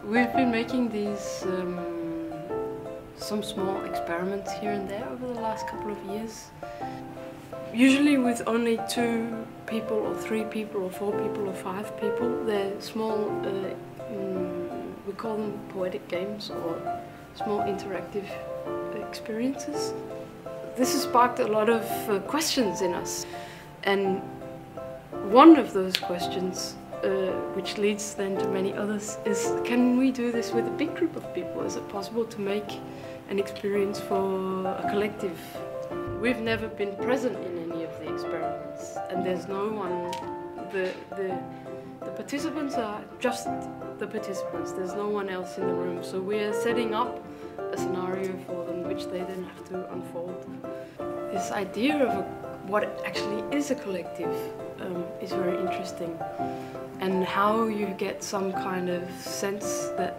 We've been making these some small experiments here and there over the last couple of years. Usually with only 2 people or 3 people or 4 people or 5 people. They're small, we call them poetic games or small interactive experiences. This has sparked a lot of questions in us, and one of those questions, which leads then to many others, is can we do this with a big group of people? Is it possible to make an experience for a collective? We've never been present in any of the experiments, and there's no one. The participants are just the participants. There's no one else in the room, so we're setting up a scenario for them which they then have to unfold. This idea of what actually is a collective is very interesting, and how you get some kind of sense that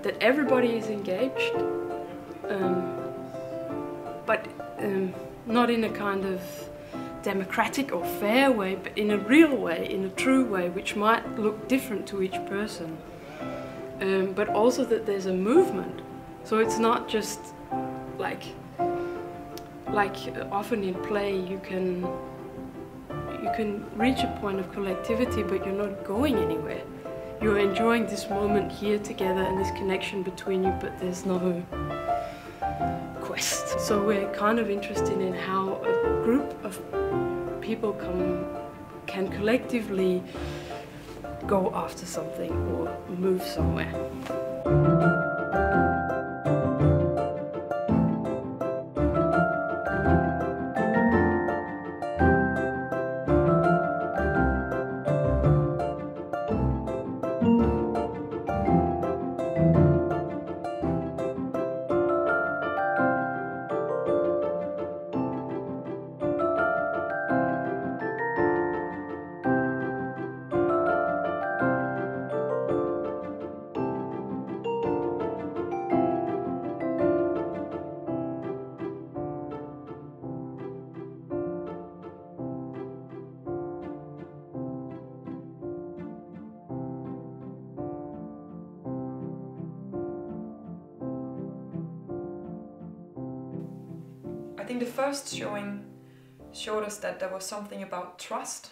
that everybody is engaged, but not in a kind of democratic or fair way, but in a real way, in a true way, which might look different to each person. But also that there's a movement, so it's not just like often in play you can reach a point of collectivity, but you're not going anywhere. You're enjoying this moment here together and this connection between you, but there's no quest. So we're kind of interested in how a group of people can collectively go after something or move somewhere. I think the first showing showed us that there was something about trust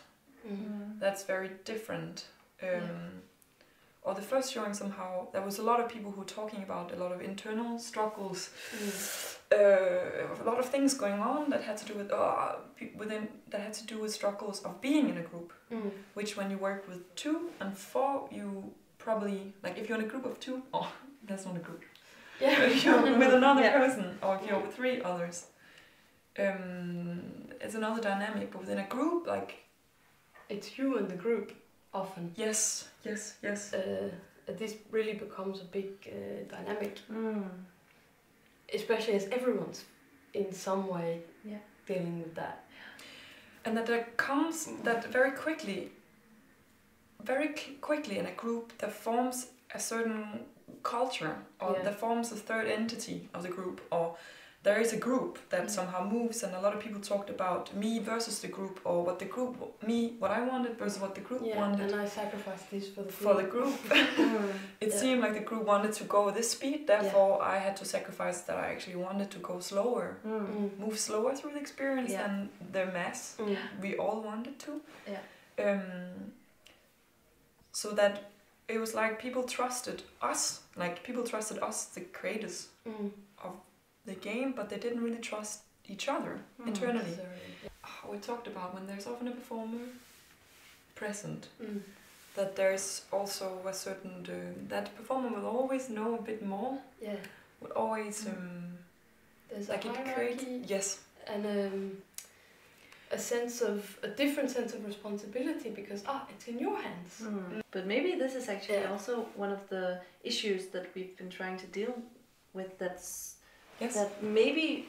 that's very different. Or the first showing somehow, there was a lot of people who were talking about a lot of internal struggles, a lot of things going on that had to do with that had to do with struggles of being in a group. Which when you work with 2 and 4, you probably, like if you're in a group of 2, oh, that's not a group. Yeah. If you're with another person, or if you're with 3 others, it's another dynamic. But within a group, like, it's you and the group often. Yes. This really becomes a big dynamic, especially as everyone's in some way dealing with that. And that there comes that very quickly in a group there forms a certain culture, or there forms a third entity of the group, or there is a group that somehow moves, and a lot of people talked about me versus the group, or what the group, what I wanted versus what the group wanted. And I sacrificed this for the group. For the group. It seemed like the group wanted to go this speed, therefore I had to sacrifice that I actually wanted to go slower, move slower through the experience than the mass we all wanted to. So that it was like people trusted us, the creators of the game, but they didn't really trust each other internally. We talked about when there's often a performer present, that there's also a certain, that performer will always know a bit more, would always, there's like a it hierarchy, yes. And a different sense of responsibility, because it's in your hands. But maybe this is actually also one of the issues that we've been trying to deal with, that maybe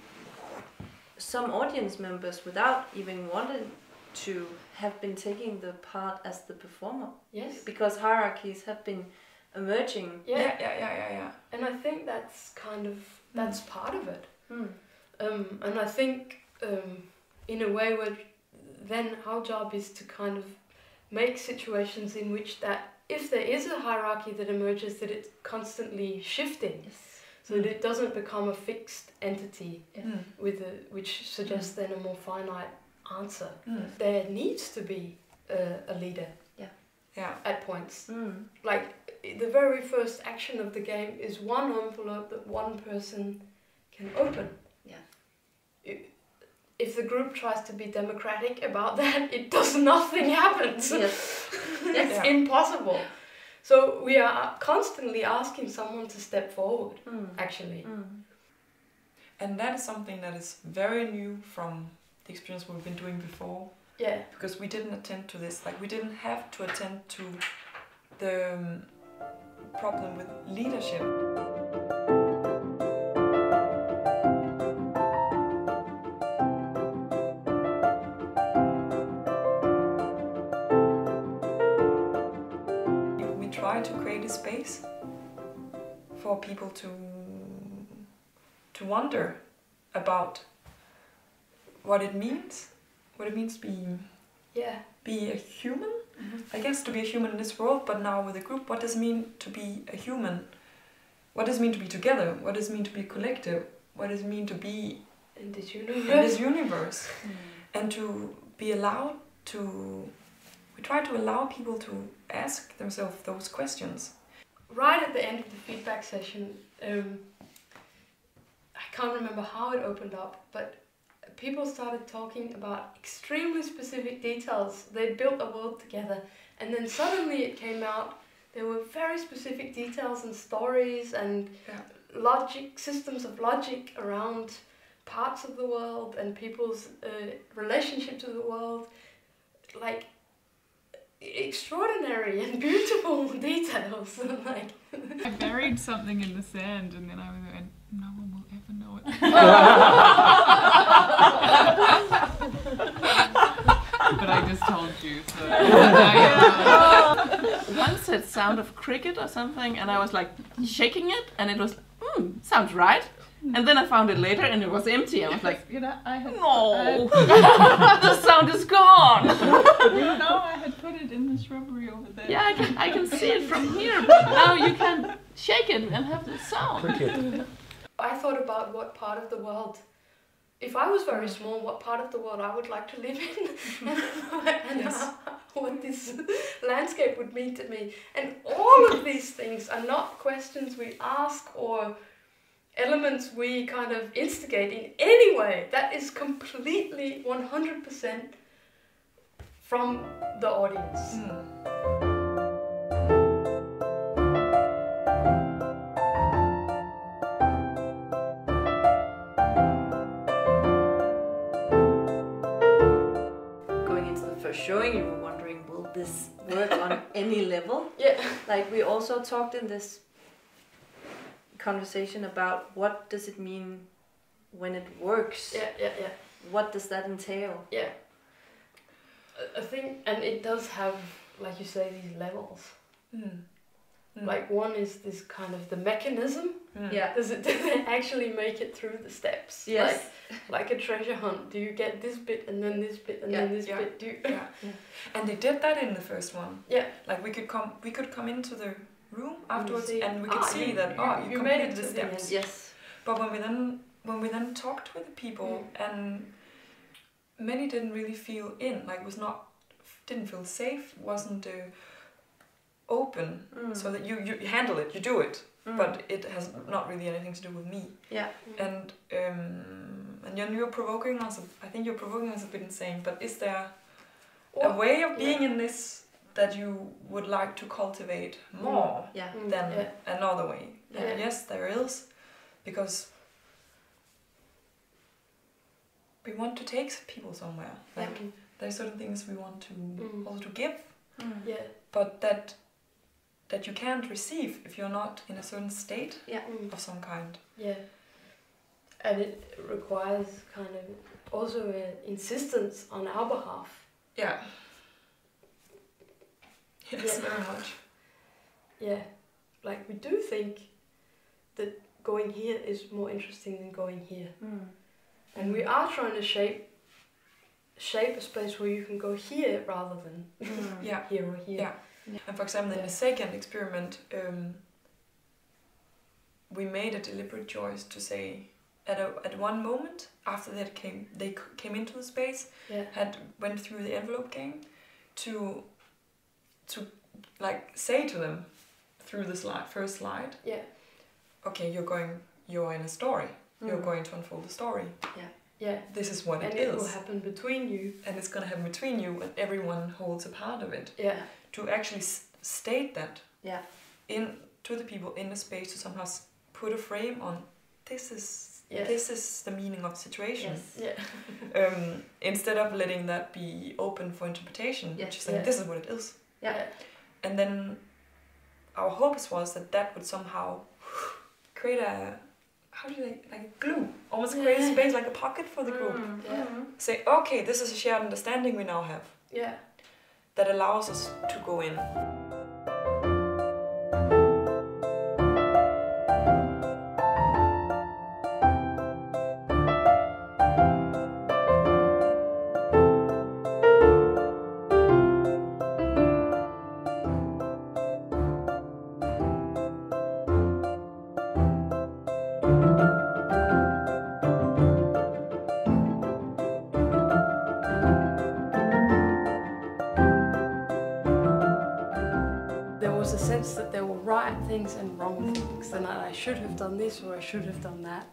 some audience members, without even wanting to, have been taking the part as the performer. Yes. Because hierarchies have been emerging. Yeah. And I think that's kind of, that's part of it. And I think in a way where then our job is to kind of make situations in which that if there is a hierarchy that emerges, that it's constantly shifting. Yes. So that it doesn't become a fixed entity Yeah. which suggests then a more finite answer. Mm. There needs to be a leader. Yeah. At points. Mm. Like the very first action of the game is one envelope that one person can open. Yeah. If the group tries to be democratic about that, nothing happens. Yes. It's impossible. So we are constantly asking someone to step forward, actually. Mm. And that is something that is very new from the experience we've been doing before. Yeah. Because we didn't attend to this. Like, we didn't have to attend to the problem with leadership. We try to create a space for people to wonder about what it means be a human. I guess to be a human in this world, but now with a group, what does it mean to be a human? What does it mean to be together? What does it mean to be collective? What does it mean to be in this universe? And to be allowed to... We try to allow people to ask themselves those questions. Right at the end of the feedback session, I can't remember how it opened up, but people started talking about extremely specific details. They built a world together, and then suddenly it came out there were very specific details and stories and systems of logic around parts of the world and people's relationship to the world, like extraordinary and beautiful details. Like I buried something in the sand, and then I went, no one will ever know it. But I just told you, so... Once it sound of cricket or something, and I was like shaking it, and it was, sounds right. And then I found it later, and it was empty. I was like, no, the sound is gone. No, I had put it in the shrubbery over there. Yeah, I can see it from here, but now you can shake it and have the sound. Cricket. I thought about what part of the world, if I was very small, what part of the world I would like to live in, and what this landscape would mean to me. And all of these things are not questions we ask or elements we kind of instigate in any way. That is completely 100% from the audience. Going into the first showing, you were wondering, will this work on any level? Yeah. Like, we also talked in this conversation about what does it mean when it works. Yeah. What does that entail? Yeah. I think, and it does have, like you say, these levels. Like one is this kind of the mechanism. Yeah. Do they actually make it through the steps? Yes. Like a treasure hunt. Do you get this bit and then this bit and then this bit? And they did that in the first one. Yeah. Like we could come into the room afterwards and we could see you that you completed made it the to steps. the end. Yes. But when we then talked with the people and many didn't really feel in, like didn't feel safe, wasn't open, so that you handle it, you do it, but it has not really anything to do with me. Yeah. And then you're provoking us. I think you're provoking us a bit insane. But is there a way of being in this that you would like to cultivate more than another way? And yes, there is, because we want to take people somewhere. Like there's certain things we want to also to give, but that you can't receive if you're not in a certain state of some kind. Yeah. And it requires kind of also an insistence on our behalf. Yeah. Yes, very much. Yeah. Like we do think that going here is more interesting than going here. And we are trying to shape a space where you can go here rather than here or here. Yeah. And for example, in the second experiment, we made a deliberate choice to say, at one moment after they came into the space, went through the envelope game, to like say to them through the first slide, okay, you're in a story. You're going to unfold the story. This is what it is. And it will happen between you. And it's going to happen between you, and everyone holds a part of it. To actually state that to the people in the space, to somehow put a frame on, this is the meaning of the situation. Instead of letting that be open for interpretation, just saying, this is what it is. And then our hopes was that would somehow create like a glue, almost create a space, like a pocket for the group. Say, okay, this is a shared understanding we now have. That allows us to go in. A sense that there were right things and wrong things, and that I should have done this or I should have done that,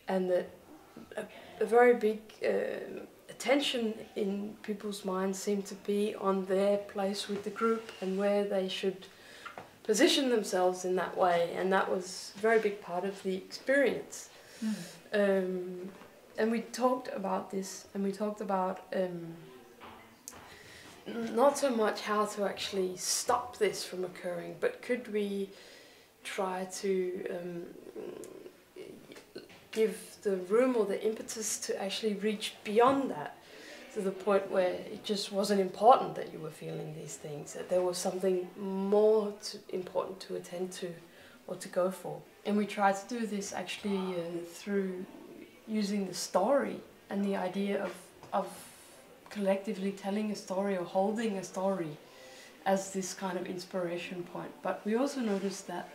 and that a very big attention in people's minds seemed to be on their place with the group and where they should position themselves in that way, and that was a very big part of the experience. And we talked about this, and we talked about not so much how to actually stop this from occurring, but could we try to give the room or the impetus to actually reach beyond that, to the point where it just wasn't important that you were feeling these things, that there was something more important to attend to or to go for. And we tried to do this actually through using the story and the idea of collectively telling a story or holding a story as this kind of inspiration point. But we also noticed that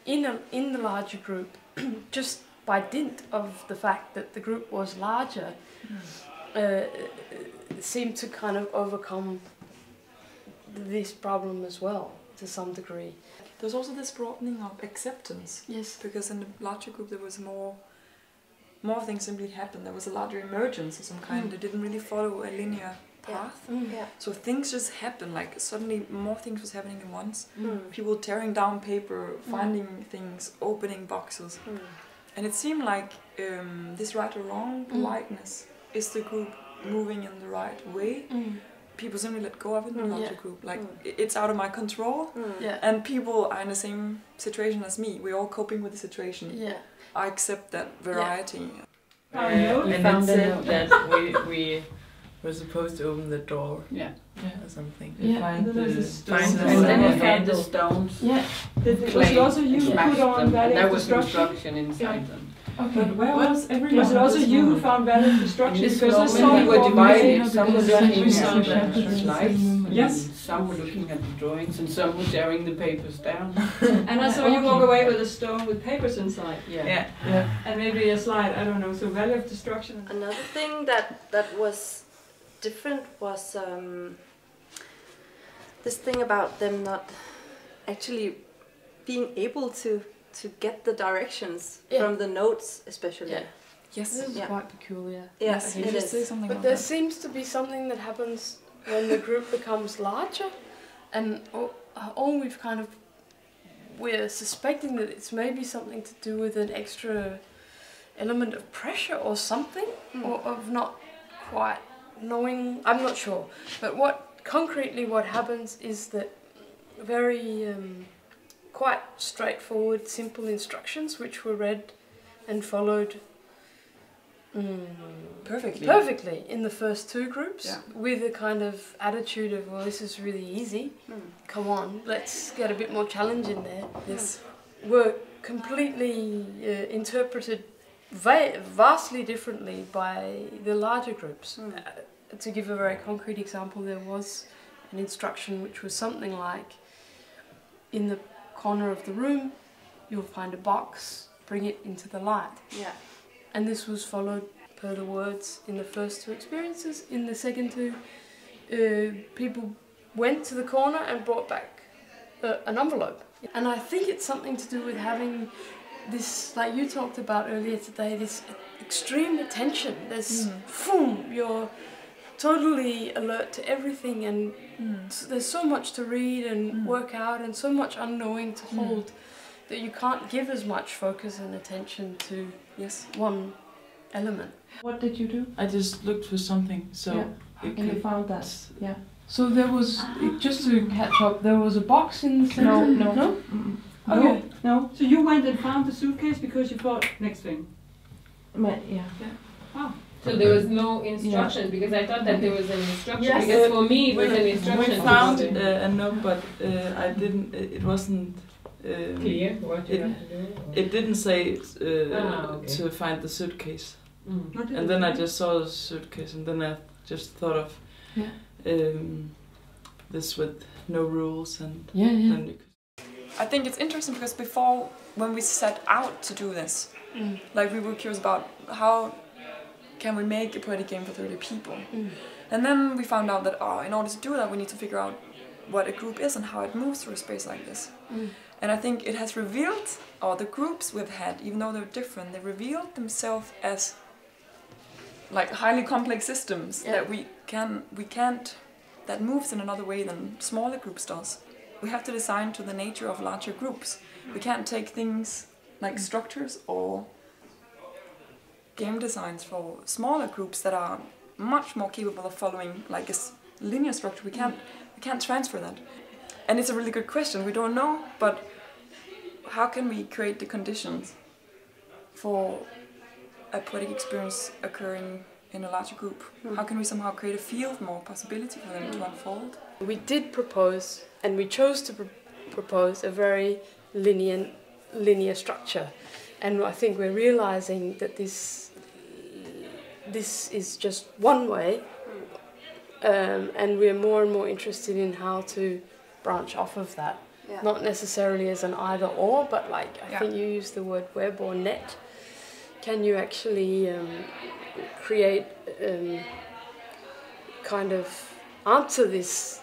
in the larger group, just by dint of the fact that the group was larger, seemed to kind of overcome this problem as well, to some degree. There's also this broadening of acceptance. Yes. Because in the larger group there was more things simply happened. There was a larger emergence of some kind. It didn't really follow a linear path. So things just happened, like suddenly more things was happening at once. People tearing down paper, finding things, opening boxes. And it seemed like this right or wrong politeness is the group moving in the right way. People simply let go of it in the larger group. Like, it's out of my control. And people are in the same situation as me. We're all coping with the situation. I accept that variety. And it said that we were supposed to open the door or something. Find the stones. And then we found the stones. Was it also you who put on valid There was destruction? instruction inside them. Okay, but where was everyone? Was it also you who found valid destruction? Because I saw we were divided. Some were looking at the slides. Yes. Some were looking at the drawings, and some were tearing the papers down. And I saw you walk away with a stone with papers inside. Yeah. And maybe a slide, I don't know, so value of destruction. Another thing that was different was this thing about them not actually being able to get the directions from the notes, especially. Yes, this is quite peculiar. Yes, it is. But there seems to be something that happens when the group becomes larger, and all we're suspecting that it's maybe something to do with an extra element of pressure or something, or of not quite knowing. I'm not sure, but what happens is that very quite straightforward, simple instructions which were read and followed perfectly in the first two groups, with a kind of attitude of, well, this is really easy, come on, let's get a bit more challenge in there. Were completely interpreted vastly differently by the larger groups. To give a very concrete example, there was an instruction which was something like, in the corner of the room, you'll find a box, bring it into the light. Yeah. And this was followed per the words in the first two experiences. In the second two, people went to the corner and brought back an envelope. And I think it's something to do with having this, like you talked about earlier today, this extreme attention. There's, boom, you're totally alert to everything, and there's so much to read and work out and so much unknowing to hold that you can't give as much focus and attention to one element. What did you do? I just looked for something, so and you found that. Yeah. So there was, just to catch up, there was a box in the center? No? Okay. No. So you went and found the suitcase because you thought next thing? Yeah. Wow. So there was no instruction, because I thought that there was an instruction, because for me it was an instruction. We found a note, but I didn't, it wasn't clear what you have to do? It didn't say to find the suitcase. And then I just saw the suitcase, and then I just thought of this with no rules, and then you could. I think it's interesting because before, when we set out to do this, like we were curious about how can we make a poetic game for 30 people. And then we found out that in order to do that we need to figure out what a group is and how it moves through a space like this. And I think it has revealed, or the groups we've had, even though they're different, they revealed themselves as like highly complex systems that we can't, that moves in another way than smaller groups does. We have to design to the nature of larger groups. We can't take things like structures or game designs for smaller groups that are much more capable of following like a linear structure. We can't transfer that. And it's a really good question. We don't know, but how can we create the conditions for a poetic experience occurring in a larger group? How can we somehow create a field, more possibility for them to unfold? We did propose, and we chose to propose a very linear structure. And I think we're realizing that this is just one way, and we're more and more interested in how to branch off of that. Not necessarily as an either or, but like I think you used the word web or net. Can you actually create kind of answer this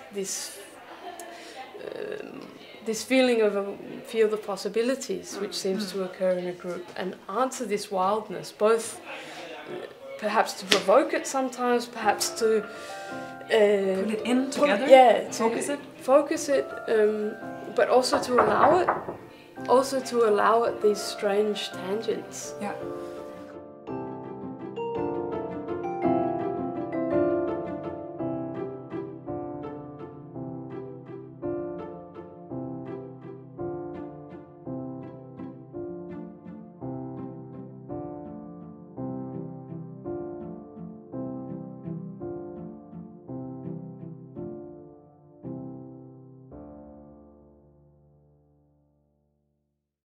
feeling of a field of possibilities which seems to occur in a group, and answer this wildness, both perhaps to provoke it sometimes, perhaps to put it in together, focus it, but also to allow it these strange tangents.